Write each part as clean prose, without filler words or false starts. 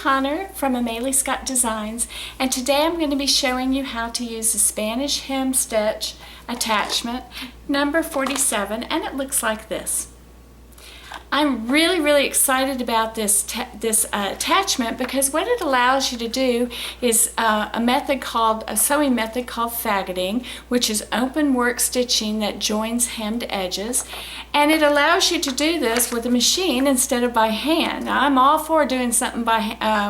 Connor from Amelie Scott Designs, and today I'm going to be showing you how to use the Spanish Hemstitch Attachment number 47, and it looks like this. I'm really excited about this attachment because what it allows you to do is a sewing method called faggoting, which is open work stitching that joins hemmed edges, and it allows you to do this with a machine instead of by hand. Now, I'm all for doing something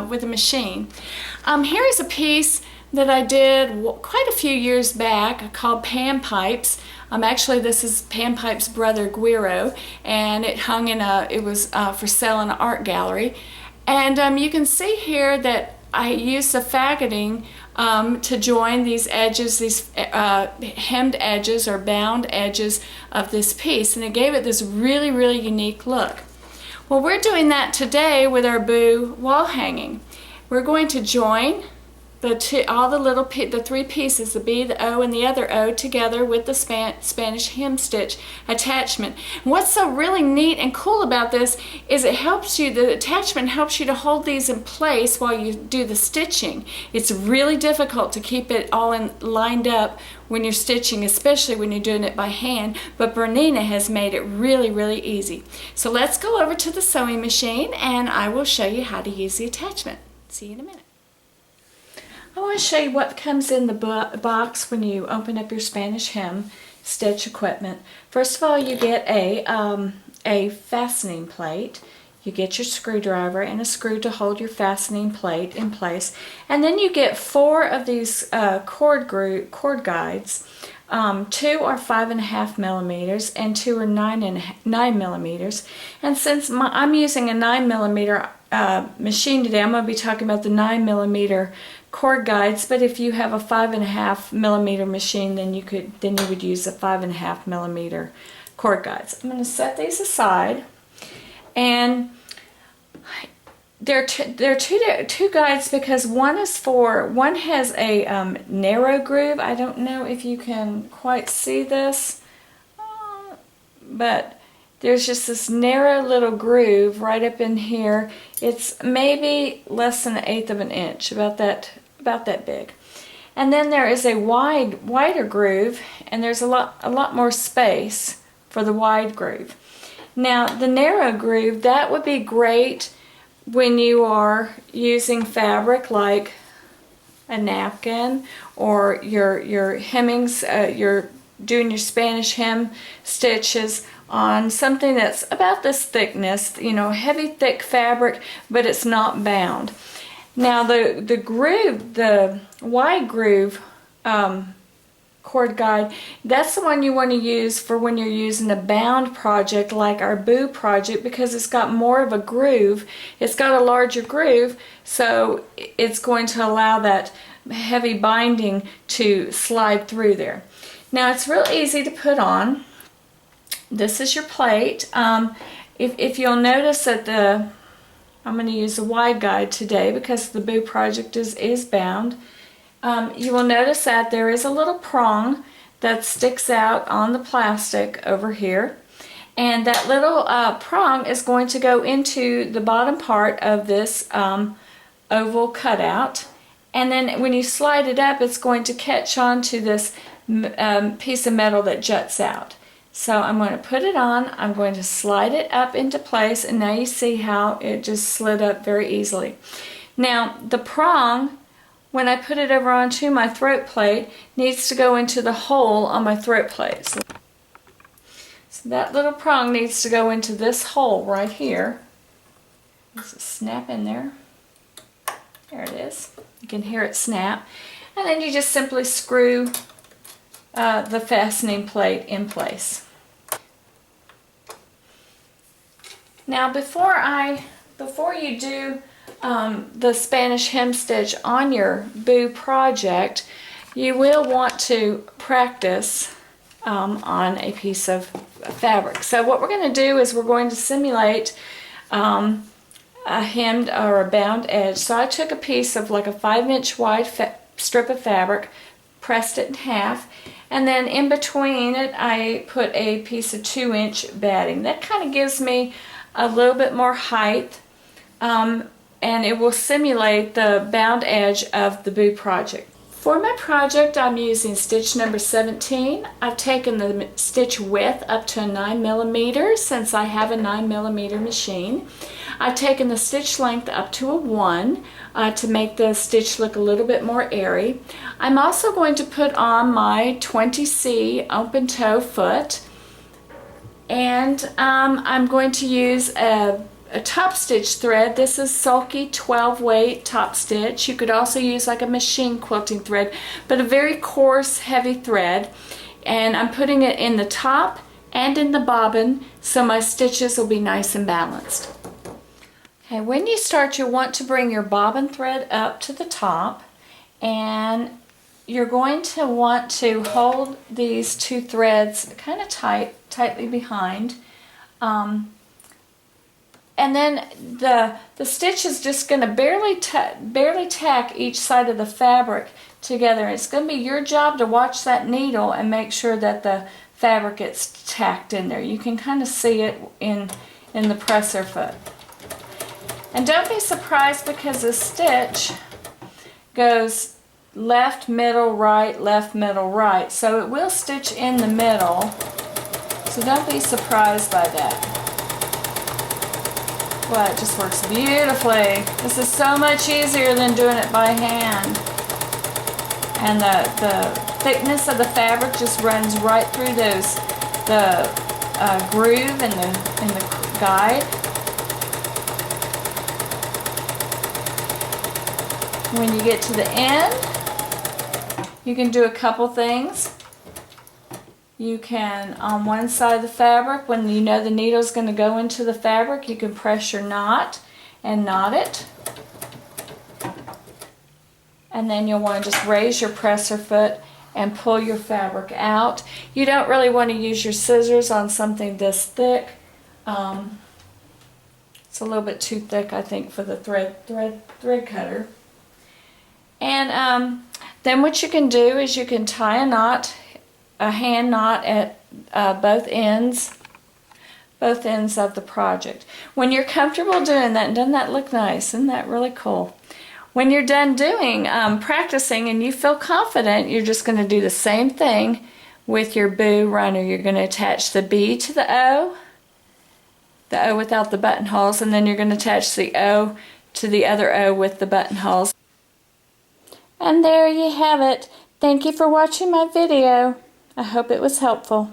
with a machine. Here is a piece that I did quite a few years back called Pan Pipes. Actually, this is Pan Pipe's brother Guiro, and it hung in it was for sale in an art gallery. And you can see here that I used the faggoting to join these edges, these hemmed edges or bound edges of this piece, and it gave it this really unique look. Well, we're doing that today with our boo wall hanging. We're going to join the three pieces, the B, the O, and the other O, together with the Spanish Hemstitch Attachment. And what's so really neat and cool about this is the attachment helps you to hold these in place while you do the stitching. It's really difficult to keep it all lined up when you're stitching, especially when you're doing it by hand, but Bernina has made it really easy. So let's go over to the sewing machine and I will show you how to use the attachment. See you in a minute. I want to show you what comes in the box when you open up your Spanish hem stitch equipment. First of all, you get a fastening plate. You get your screwdriver and a screw to hold your fastening plate in place. And then you get 4 of these cord guides. 2 are 5.5 millimeters and 2 are 9 millimeters. And since I'm using a 9 millimeter machine today, I'm going to be talking about the 9 millimeter cord guides, but if you have a 5.5 millimeter machine, then you would use the 5.5 millimeter cord guides. I'm going to set these aside, and there are two guides because one has a narrow groove. I don't know if you can quite see this, but there's just this narrow little groove right up in here. It's maybe less than 1/8 of an inch, about that big. And then there is a wider groove, and there's a lot more space for the wide groove. Now, the narrow groove, that would be great when you are using fabric like a napkin, or your hemmings, you're doing your Spanish hem stitches on something that's about this thickness, heavy thick fabric, but it's not bound. Now the wide groove cord guide, that's the one you want to use for when you're using a bound project like our boo project, because it's got more of a groove. It's got a larger groove, so it's going to allow that heavy binding to slide through there. Now, it's real easy to put on. This is your plate. If you'll notice that I'm going to use a wide guide today because the boo project is bound. You will notice that there is a little prong that sticks out on the plastic over here, and that little prong is going to go into the bottom part of this oval cutout, and then when you slide it up, it's going to catch on to this piece of metal that juts out. So I'm going to put it on, I'm going to slide it up into place, and now you see how it just slid up very easily. Now, the prong, when I put it over onto my throat plate, needs to go into the hole on my throat plate. So that little prong needs to go into this hole right here. Just snap in there. There it is. You can hear it snap. And then you just simply screw the fastening plate in place. Now, before you do the Spanish hem stitch on your boo project, you will want to practice on a piece of fabric. So what we're going to do is we're going to simulate a hemmed or a bound edge. So I took a piece of like a 5-inch wide strip of fabric, pressed it in half, and then in between it I put a piece of 2-inch batting. That kind of gives me a little bit more height and it will simulate the bound edge of the boo project. For my project, I'm using stitch number 17. I've taken the stitch width up to 9mm since I have a 9mm machine. I've taken the stitch length up to a 1 to make the stitch look a little bit more airy. I'm also going to put on my 20C open toe foot, and I'm going to use a top stitch thread. This is sulky 12 weight top stitch. You could also use like a machine quilting thread, but a very coarse, heavy thread. And I'm putting it in the top and in the bobbin so my stitches will be nice and balanced. Okay, when you start, you want to bring your bobbin thread up to the top, and you're going to want to hold these two threads kind of tightly behind. And then the stitch is just going to barely tack each side of the fabric together. It's going to be your job to watch that needle and make sure that the fabric gets tacked in there. You can kind of see it in the presser foot. And don't be surprised because the stitch goes left, middle, right, left, middle, right. So it will stitch in the middle. So don't be surprised by that. Well, it just works beautifully. This is so much easier than doing it by hand. And the thickness of the fabric just runs right through the groove in the guide. When you get to the end, you can do a couple things. You can, on one side of the fabric, when you know the needle is going to go into the fabric, you can press your knot and knot it. And then you'll want to just raise your presser foot and pull your fabric out. You don't really want to use your scissors on something this thick. It's a little bit too thick, I think, for the thread cutter. And then what you can do is you can tie a hand knot at both ends of the project. When you're comfortable doing that, doesn't that look nice? Isn't that really cool? When you're done doing, practicing, and you feel confident, you're just going to do the same thing with your boo runner. You're going to attach the B to the O without the buttonholes, and then you're going to attach the O to the other O with the buttonholes. And there you have it. Thank you for watching my video. I hope it was helpful.